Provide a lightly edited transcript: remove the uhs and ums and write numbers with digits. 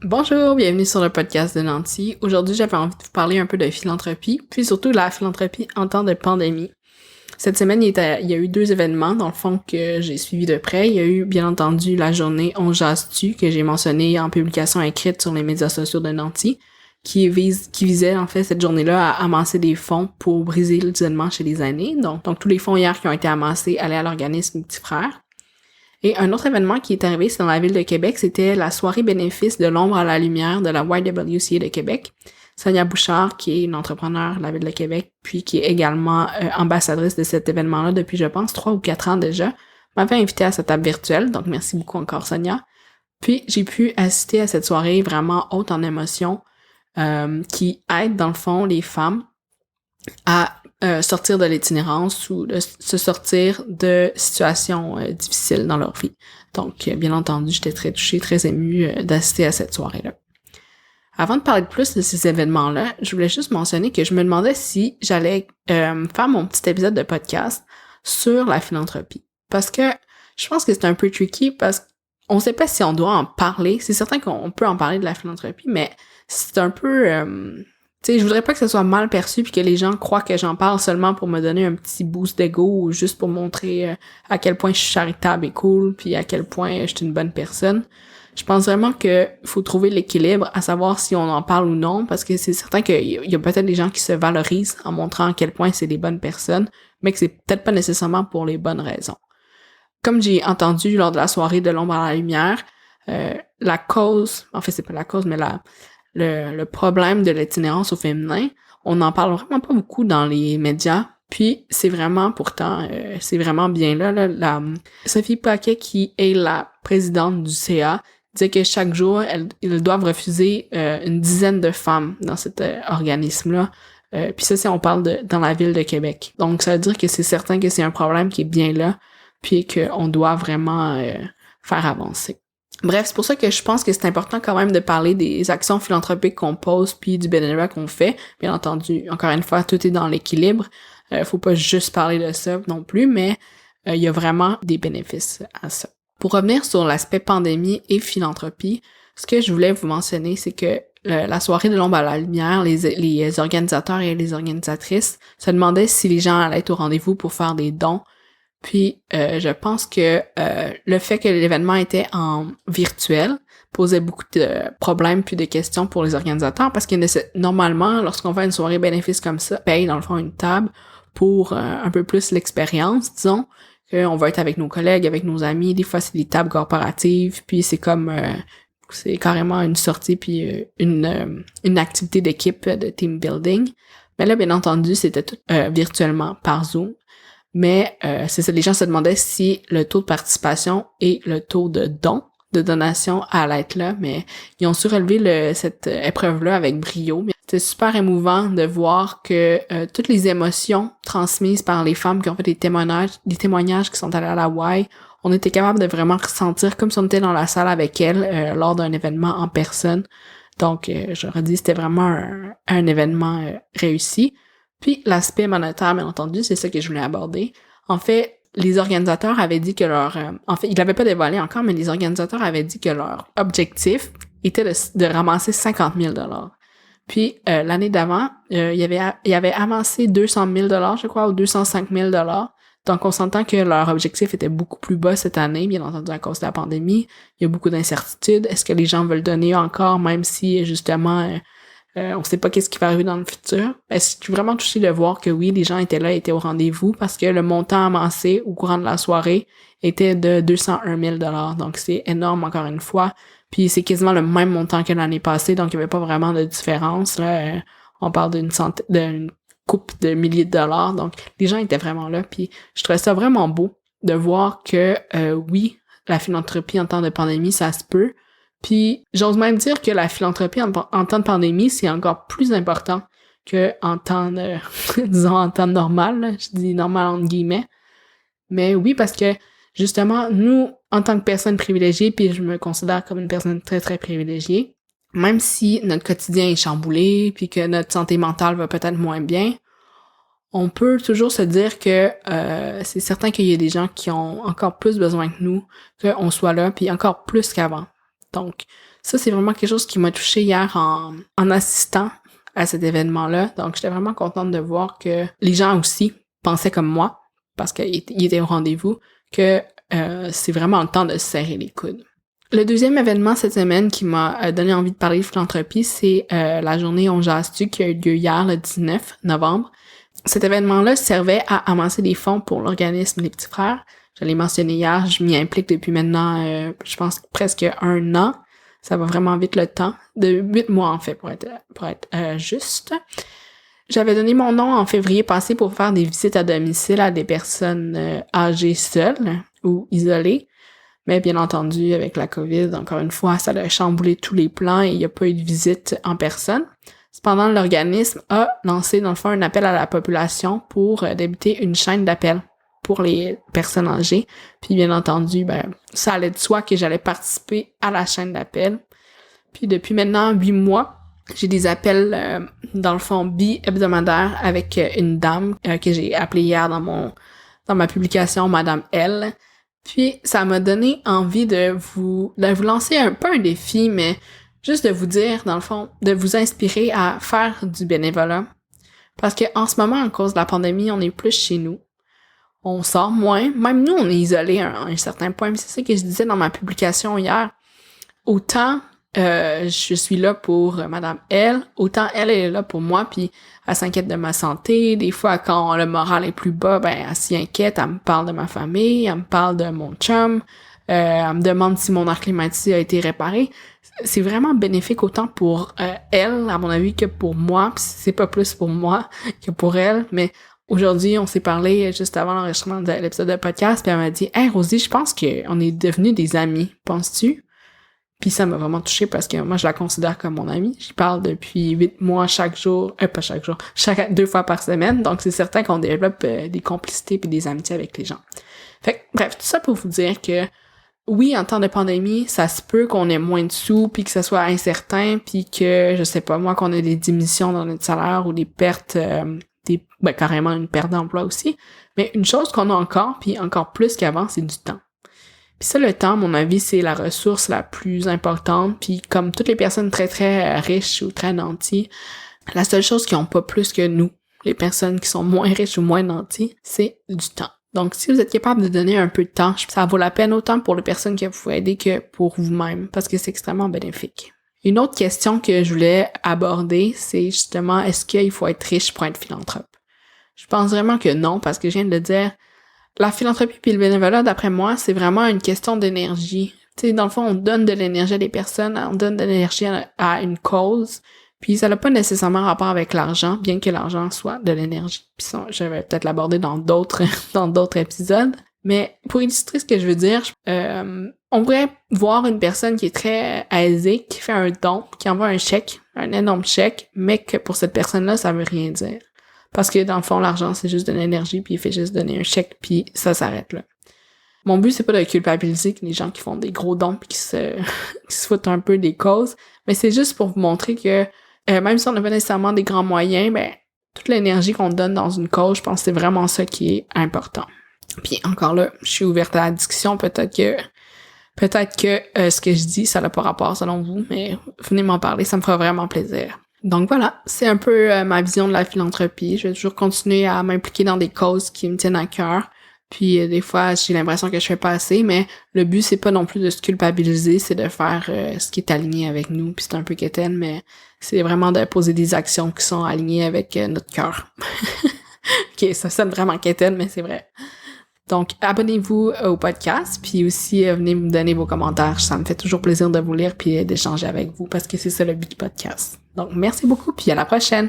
Bonjour, bienvenue sur le podcast de Nancy. Aujourd'hui, j'avais envie de vous parler un peu de philanthropie, puis surtout de la philanthropie en temps de pandémie. Cette semaine, il y a eu 2 événements, dans le fond, que j'ai suivis de près. Il y a eu, bien entendu, la journée On jase-tu, que j'ai mentionnée en publication écrite sur les médias sociaux de Nancy, qui visait, en fait, cette journée-là à amasser des fonds pour briser l'isolement chez les aînés. Donc tous les fonds hier qui ont été amassés allaient à l'organisme Petit Frère. Et un autre événement qui est arrivé, c'est dans la ville de Québec, c'était la soirée bénéfice de l'ombre à la lumière de la YWCA de Québec. Sonia Bouchard, qui est une entrepreneure de la ville de Québec, puis qui est également ambassadrice de cet événement-là depuis, je pense, 3 ou 4 ans déjà, m'avait invitée à sa table virtuelle, donc merci beaucoup encore Sonia. Puis j'ai pu assister à cette soirée vraiment haute en émotions, qui aide dans le fond les femmes à sortir de l'itinérance ou de se sortir de situations difficiles dans leur vie. Donc, bien entendu, j'étais très touchée, très émue d'assister à cette soirée-là. Avant de parler plus de ces événements-là, je voulais juste mentionner que je me demandais si j'allais faire mon petit épisode de podcast sur la philanthropie. Parce que je pense que c'est un peu tricky parce qu'on sait pas si on doit en parler. C'est certain qu'on peut en parler de la philanthropie, mais c'est un peu... tu sais, je voudrais pas que ce soit mal perçu puis que les gens croient que j'en parle seulement pour me donner un petit boost d'ego ou juste pour montrer à quel point je suis charitable et cool puis à quel point je suis une bonne personne. Je pense vraiment que faut trouver l'équilibre à savoir si on en parle ou non parce que c'est certain qu'il y a peut-être des gens qui se valorisent en montrant à quel point c'est des bonnes personnes mais que c'est peut-être pas nécessairement pour les bonnes raisons. Comme j'ai entendu lors de la soirée de l'ombre à la lumière, la cause, en fait c'est pas la cause mais le problème de l'itinérance au féminin, on n'en parle vraiment pas beaucoup dans les médias. Puis c'est vraiment pourtant, c'est vraiment bien là, Sophie Paquet, qui est la présidente du CA, disait que chaque jour, ils doivent refuser une dizaine de femmes dans cet organisme-là. Puis ça, c'est on parle dans la ville de Québec. Donc ça veut dire que c'est certain que c'est un problème qui est bien là, puis qu'on doit vraiment faire avancer. Bref, c'est pour ça que je pense que c'est important quand même de parler des actions philanthropiques qu'on pose puis du bénévolat qu'on fait. Bien entendu, encore une fois, tout est dans l'équilibre. Faut pas juste parler de ça non plus, mais il y a vraiment des bénéfices à ça. Pour revenir sur l'aspect pandémie et philanthropie, ce que je voulais vous mentionner, c'est que la soirée de l'ombre à la lumière, les organisateurs et les organisatrices se demandaient si les gens allaient être au rendez-vous pour faire des dons. Puis je pense que le fait que l'événement était en virtuel posait beaucoup de problèmes puis de questions pour les organisateurs parce que normalement, lorsqu'on fait une soirée bénéfice comme ça, paye dans le fond une table pour un peu plus l'expérience, disons, qu'on va être avec nos collègues, avec nos amis, des fois c'est des tables corporatives, puis c'est comme c'est carrément une sortie puis une activité d'équipe de team building. Mais là, bien entendu, c'était tout virtuellement par Zoom. Mais c'est ça, les gens se demandaient si le taux de participation et le taux de donation allaient être là, mais ils ont su relever cette épreuve-là avec brio. C'était super émouvant de voir que toutes les émotions transmises par les femmes qui ont fait des témoignages qui sont allés à la Y, on était capable de vraiment ressentir comme si on était dans la salle avec elles lors d'un événement en personne. Donc, j'aurais dit c'était vraiment un événement réussi. Puis l'aspect monétaire, bien entendu, c'est ça que je voulais aborder. En fait, les organisateurs avaient dit que en fait, ils l'avaient pas dévoilé encore, mais les organisateurs avaient dit que leur objectif était de ramasser 50 000 $. Puis l'année d'avant, il y avait avancé 200 000 $, je crois, ou 205 000 $. Donc on s'entend que leur objectif était beaucoup plus bas cette année, bien entendu à cause de la pandémie. Il y a beaucoup d'incertitudes. Est-ce que les gens veulent donner encore, même si justement on sait pas qu'est-ce qui va arriver dans le futur. Je suis vraiment touchée de voir que oui, les gens étaient là, étaient au rendez-vous parce que le montant amassé au courant de la soirée était de 201 000 $. Donc c'est énorme encore une fois. Puis c'est quasiment le même montant que l'année passée, donc il y avait pas vraiment de différence. Là, on parle d'une coupe de milliers de dollars. Donc les gens étaient vraiment là. Puis je trouvais ça vraiment beau de voir que oui, la philanthropie en temps de pandémie, ça se peut. Puis j'ose même dire que la philanthropie en temps de pandémie, c'est encore plus important que en temps de, disons en temps normal, là. Je dis normal entre guillemets. Mais oui, parce que justement, nous, en tant que personnes privilégiées, puis je me considère comme une personne très très privilégiée, même si notre quotidien est chamboulé, puis que notre santé mentale va peut-être moins bien, on peut toujours se dire que c'est certain qu'il y a des gens qui ont encore plus besoin que nous, qu'on soit là, puis encore plus qu'avant. Donc, Ça, c'est vraiment quelque chose qui m'a touchée hier en assistant à cet événement-là. Donc, j'étais vraiment contente de voir que les gens aussi pensaient comme moi, parce qu'ils étaient au rendez-vous, que c'est vraiment le temps de se serrer les coudes. Le deuxième événement cette semaine qui m'a donné envie de parler de philanthropie, c'est la journée On Jase-tu qui a eu lieu hier, le 19 novembre. Cet événement-là servait à amasser des fonds pour l'organisme Les Petits Frères. Je l'ai mentionné hier, je m'y implique depuis maintenant, je pense, presque 1 an. Ça va vraiment vite le temps. De 8 mois, en fait, pour être juste. J'avais donné mon nom en février passé pour faire des visites à domicile à des personnes âgées seules ou isolées. Mais bien entendu, avec la COVID, encore une fois, ça a chamboulé tous les plans et il n'y a pas eu de visite en personne. Cependant, l'organisme a lancé, dans le fond, un appel à la population pour débuter une chaîne d'appel pour les personnes âgées. Puis, bien entendu, ça allait de soi que j'allais participer à la chaîne d'appel. Puis, depuis maintenant 8 mois, j'ai des appels, dans le fond, bi-hebdomadaires avec une dame que j'ai appelée hier dans ma publication, Madame L. Puis, ça m'a donné envie de vous lancer un peu un défi, mais juste de vous dire, dans le fond, de vous inspirer à faire du bénévolat. Parce que en ce moment, à cause de la pandémie, on est plus chez nous. On sort moins. Même nous, on est isolés à un certain point. Mais c'est ça que je disais dans ma publication hier. Autant je suis là pour Madame L, autant elle est là pour moi, puis elle s'inquiète de ma santé. Des fois, quand le moral est plus bas, elle s'y inquiète, elle me parle de ma famille, elle me parle de mon chum, elle me demande si mon air climatisé a été réparé. C'est vraiment bénéfique autant pour elle, à mon avis, que pour moi. Puis c'est pas plus pour moi que pour elle, mais aujourd'hui, on s'est parlé juste avant l'enregistrement de l'épisode de podcast, puis elle m'a dit « Hey Rosie, je pense qu'on est devenus des amis, penses-tu? » Puis ça m'a vraiment touchée parce que moi, je la considère comme mon amie. J'y parle depuis 8 mois chaque jour, pas chaque jour, 2 fois par semaine. Donc, c'est certain qu'on développe des complicités puis des amitiés avec les gens. Fait que, bref, tout ça pour vous dire que oui, en temps de pandémie, ça se peut qu'on ait moins de sous puis que ça soit incertain puis que, je sais pas moi, qu'on ait des diminutions dans notre salaire ou des pertes, carrément une perte d'emploi aussi. Mais une chose qu'on a encore, puis encore plus qu'avant, c'est du temps. Puis ça, le temps, à mon avis, c'est la ressource la plus importante. Puis comme toutes les personnes très, très riches ou très nanties, la seule chose qu'ils n'ont pas plus que nous, les personnes qui sont moins riches ou moins nanties, c'est du temps. Donc, si vous êtes capable de donner un peu de temps, ça vaut la peine autant pour les personnes que vous pouvez aider que pour vous-même, parce que c'est extrêmement bénéfique. Une autre question que je voulais aborder, c'est justement, est-ce qu'il faut être riche pour être philanthrope? Je pense vraiment que non, parce que je viens de le dire, la philanthropie puis le bénévolat, d'après moi, c'est vraiment une question d'énergie. Tu sais, dans le fond, on donne de l'énergie à des personnes, on donne de l'énergie à une cause, puis ça n'a pas nécessairement rapport avec l'argent, bien que l'argent soit de l'énergie. Puis ça, je vais peut-être l'aborder dans d'autres épisodes. Mais pour illustrer ce que je veux dire, on pourrait voir une personne qui est très aisée, qui fait un don, qui envoie un chèque, un énorme chèque, mais que pour cette personne-là, ça veut rien dire. Parce que dans le fond, l'argent, c'est juste de l'énergie, puis il fait juste donner un chèque, puis ça s'arrête là. Mon but, c'est pas de culpabiliser les gens qui font des gros dons puis qui se foutent un peu des causes, mais c'est juste pour vous montrer que même si on n'a pas nécessairement des grands moyens, toute l'énergie qu'on donne dans une cause, je pense que c'est vraiment ça qui est important. Puis encore là, je suis ouverte à la discussion, peut-être que ce que je dis, ça n'a pas rapport selon vous, mais venez m'en parler, ça me fera vraiment plaisir. Donc voilà, c'est un peu ma vision de la philanthropie. Je vais toujours continuer à m'impliquer dans des causes qui me tiennent à cœur. Puis des fois, j'ai l'impression que je fais pas assez, mais le but, c'est pas non plus de se culpabiliser, c'est de faire ce qui est aligné avec nous. Puis c'est un peu quétaine, mais c'est vraiment de poser des actions qui sont alignées avec notre cœur. Ok, ça sonne vraiment quétaine, mais c'est vrai. Donc, abonnez-vous au podcast, puis aussi venez me donner vos commentaires. Ça me fait toujours plaisir de vous lire puis d'échanger avec vous parce que c'est ça le but du podcast. Donc, merci beaucoup, puis à la prochaine!